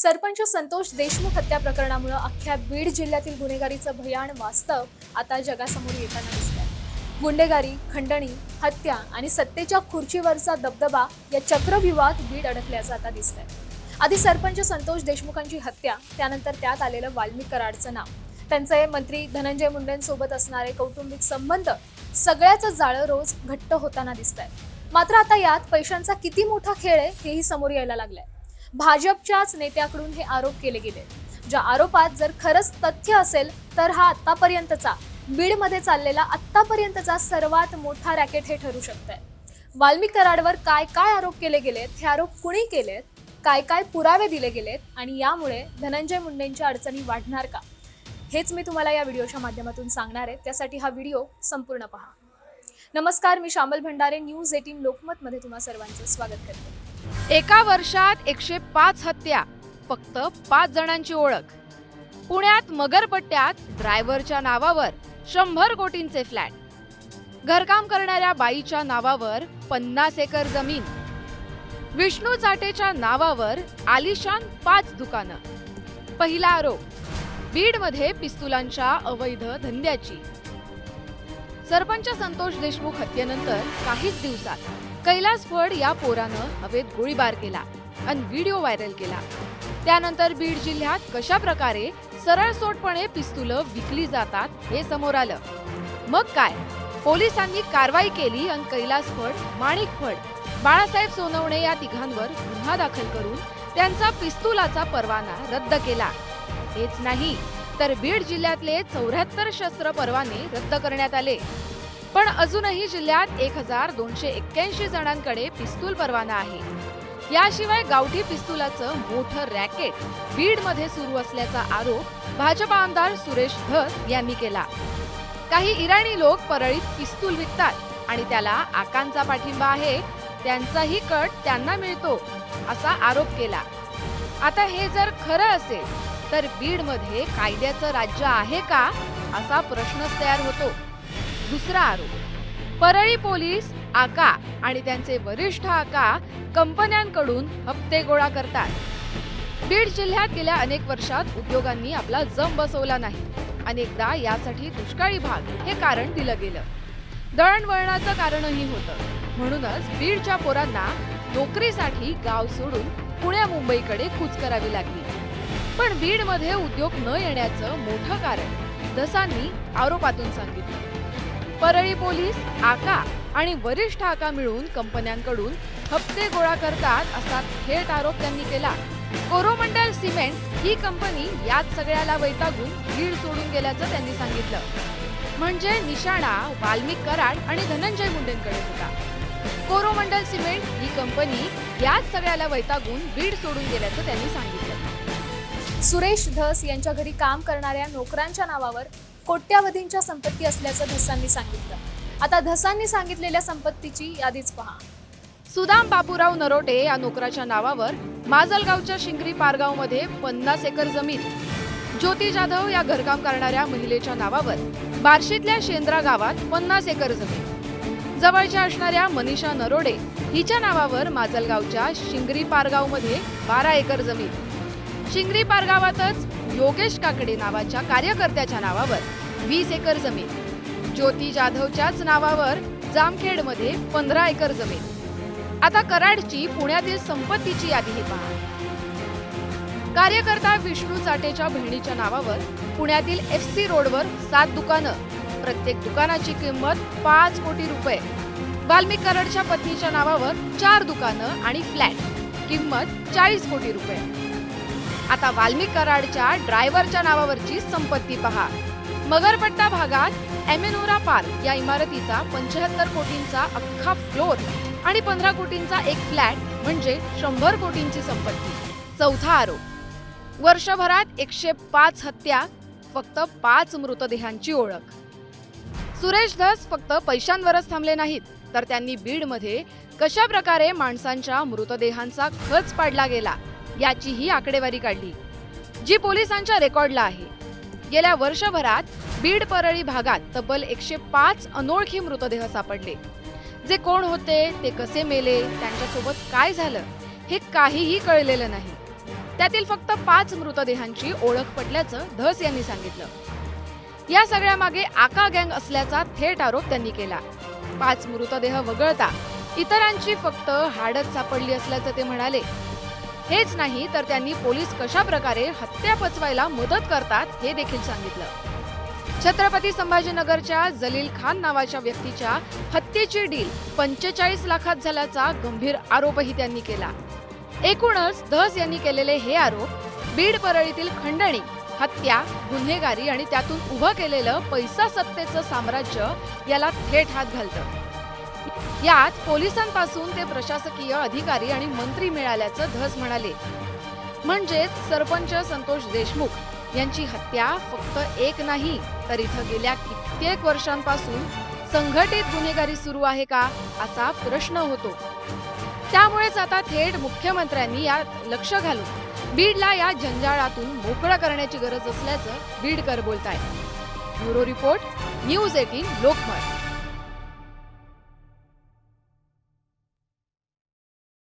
सरपंच संतोष देशमुख हत्या प्रकरणामुळे अख्ख्या बीड जिल्ह्यातील गुन्हेगारीचं भयान वास्तव आता जगासमोर येताना दिसतंय। गुंडेगारी, खंडणी, हत्या आणि सत्तेच्या खुर्चीवरचा दबदबा या चक्रव्यूहात बीड अडकल्याचं आता दिसतंय। आधी सरपंच संतोष देशमुखांची हत्या, त्यानंतर त्यात आलेलं वाल्मिक कराडचं नाव, त्यांचे मंत्री धनंजय मुंडेंसोबत असणारे कौटुंबिक संबंध, सगळ्याचं जाळं रोज घट्ट होताना दिसतंय। मात्र आता यात पैशांचा किती मोठा खेळ आहे हेही समोर यायला लागलंय। भाजपच्याच नेत्याकडून हे आरोप केले गेले, ज्या आरोपात जर खरंच तथ्य असेल तर हा आतापर्यंतचा बीडमध्ये चाललेला आतापर्यंतचा सर्वात मोठा रॅकेट हे ठरू शकतंय। वाल्मिक कराडवर काय काय आरोप केले गेलेत, हे आरोप कुणी केलेत, काय काय पुरावे दिले गेलेत आणि यामुळे धनंजय मुंडेंच्या अडचणी वाढणार का, हेच मी तुम्हाला या व्हिडिओच्या माध्यमातून सांगणार आहे। त्यासाठी हा व्हिडिओ संपूर्ण पहा। नमस्कार, मी शामल भंडारे, न्यूज 18 लोकमत मध्ये तुम्हा सर्वांचं स्वागत करते। एका वर्षात 105 हत्या, फक्त 5 जणांची ओळख। पुण्यात मगरपट्ट्यात ड्रायव्हरच्या नावावर 100 कोटींचे फ्लॅट, घरकाम करणाऱ्या बाईच्या नावावर 50 एकर जमीन, विष्णू चाटेच्या नावावर आलिशान 5 दुकानं। पहिला आरोप, बीडमध्ये पिस्तुलांच्या अवैध धंद्याची। सरपंच संतोष देशमुख हत्येनंतर काहीच दिवसात कैलास फड या पोरानं हवेत गोळीबार केला आणि व्हिडिओ व्हायरल केला। त्यानंतर बीड जिल्ह्यात कशा प्रकारे सरळसोटपणे पिस्तुलं विकली जातात हे समोर आलं। मग काय, पोलिसांनी कारवाई केली आणि कैलास फड, माणिक फड, बाळासाहेब सोनवणे या तिघांवर गुन्हा दाखल करून त्यांचा पिस्तुलाचा परवाना रद्द केला। हेच नाही तर बीड जिल्ह्यातले 74 शस्त्र परवाने रद्द करण्यात आले। पण अजूनही जिल्ह्यात 1281 जणांकडे पिस्तूल परवाना आहे। याशिवाय गावठी पिस्तुलाचं मोठं रॅकेट बीडमध्ये सुरू असल्याचा आरोप भाजपा आमदार सुरेश धस यांनी केला। काही इराणी लोक परळीत पिस्तूल विकतात आणि त्याला आकांचा पाठिंबा आहे, त्यांचाही कट त्यांना मिळतो असा आरोप केला। आता हे जर खरं असेल तर बीडमध्ये कायद्याचं राज्य आहे का असा प्रश्नच तयार होतो। दुसरा आरोप, परळी पोलीस, आका आणि त्यांचे वरिष्ठ आका कंपन्यांकडून हप्ते गोळा करतात। बीड जिल्ह्यात गेल्या अनेक वर्षात उद्योगांनी आपला जम बसवला नाही। अनेकदा यासाठी दुष्काळी भाग हे कारण दिलं गेलं, दळणवळणाचं कारणही होतं। म्हणूनच बीडच्या पोरांना नोकरीसाठी गाव सोडून पुण्या मुंबईकडे कूच करावी लागली। पण बीडमध्ये उद्योग न येण्याचं मोठं कारण धसांनी आरोपातून सांगितलं। परळी पोलीस, आका आणि वरिष्ठ आका मिळून कंपन्यांकडून हप्ते गोळा करतात असा थेट आरोप त्यांनी केला। कोरोमंडल सिमेंट ही कंपनी यात सगळ्याला वैतागून बीड सोडून गेल्याचं त्यांनी सांगितलं। म्हणजे निशाणा वाल्मिक कराड आणि धनंजय मुंडेंकडे होता। कोरोमंडल सिमेंट ही कंपनी यात सगळ्याला वैतागून बीड सोडून गेल्याचं त्यांनी सांगितलं। सुरेश धस यांच्या घरी काम करणाऱ्या नोकरांच्या नावावर कोट्यावधींच्या संपत्ती असल्याचं धसांनी सांगितलं। आता धसांनी सांगितलेल्या संपत्तीची यादीच पहा। सुदाम बापूराव नरोटे या नोकराच्या नावावर माजलगावच्या शिंगरी पारगावमध्ये 50 एकर जमीन, ज्योती जाधव या घरकाम करणाऱ्या महिलेच्या नावावर बार्शीतल्या शेंद्रा गावात 50 एकर जमीन, जवळच्या असणाऱ्या मनीषा नरोडे हिच्या नावावर माजलगावच्या शिंगरी पारगावमध्ये 12 एकर जमीन, शिंगरी पारगावातच योगेश काकडे नावाच्या कार्यकर्त्याच्या नावावर 20 एकर जमीन, ज्योती जाधवच्याच नावावर जामखेडमध्ये 15 एकर जमीन। आता कराडची पुण्यातील संपत्तीची यादी हे पहा। कार्यकर्ता विष्णू चाटेच्या बहिणीच्या नावावर पुण्यातील FC रोडवर 7 दुकानं, प्रत्येक दुकानाची किंमत 5 कोटी रुपये। वाल्मिक कराडच्या पत्नीच्या नावावर 4 दुकानं आणि फ्लॅट, किंमत 40 कोटी रुपये। आता वाल्मिक कराडच्या ड्रायव्हरच्या नावावरची संपत्ती पहा। मगरपट्टा भागात एमेनोरा पार्क या इमारतीचा 75 कोटींचा अख्खा फ्लोर आणि 15 कोटींचा एक फ्लॅट, म्हणजे 100 कोटींची संपत्ती। चौथा आरोप, वर्षभरात 105 हत्या, फक्त 5 मृतदेहांची ओळख। सुरेश धस फक्त पैशांवरच थांबले नाहीत, तर त्यांनी बीडमध्ये कशा प्रकारे माणसांच्या मृतदेहांचा खच पाडला गेला याचीही आकडेवारी काढली, जी पोलिसांच्या रेकॉर्डला आहे। गेल्या वर्षभरात बीड परळी भागात तब्बल 105 अनोळखी मृतदेह सापडले। जे कोण होते, ते कसे मेले, त्यांच्यासोबत काय झालं हे काहीही कळलेलं नाही। त्यातील फक्त 5 मृतदेहांची ओळख पटल्याचं धस यांनी सांगितलं. या सगळ्यामागे आका गँग असल्याचा थेट आरोप त्यांनी केला. 5 मृतदेह वगळता इतरांची फक्त हाडच सापडली असल्याचं ते म्हणाले. हेच नाही तर त्यांनी पोलीस कशा प्रकारे हत्या पचवायला मदत करतात हे देखील सांगितलं. छत्रपती संभाजीनगरच्या जलील खान नावाच्या व्यक्तीच्या हत्येची डील 45 लाखात झाल्याचा गंभीर आरोपही त्यांनी केला. एकूणच धस यांनी केलेले हे आरोप बीड परळीतील खंडणी, हत्या, गुन्हेगारी आणि त्यातून उभं केलेलं पैसा सत्तेचं साम्राज्य याला थेट हात घालतं. यात पोलिसांपासून ते प्रशासकीय अधिकारी आणि मंत्री मिळाल्याचं धस म्हणाले. म्हणजेच सरपंच संतोष देशमुख यांची हत्या फक्त एक नाही तर इथं गेल्या कित्येक वर्षांपासून संघटित गुन्हेगारी सुरू आहे का असा प्रश्न होतो. त्यामुळेच आता थेट मुख्यमंत्र्यांनी यात लक्ष घालून बीडला या जंजाळातून मोकळं करण्याची गरज असल्याचं बीडकर बोलतायत. Bureau report, news 18 Lokmat.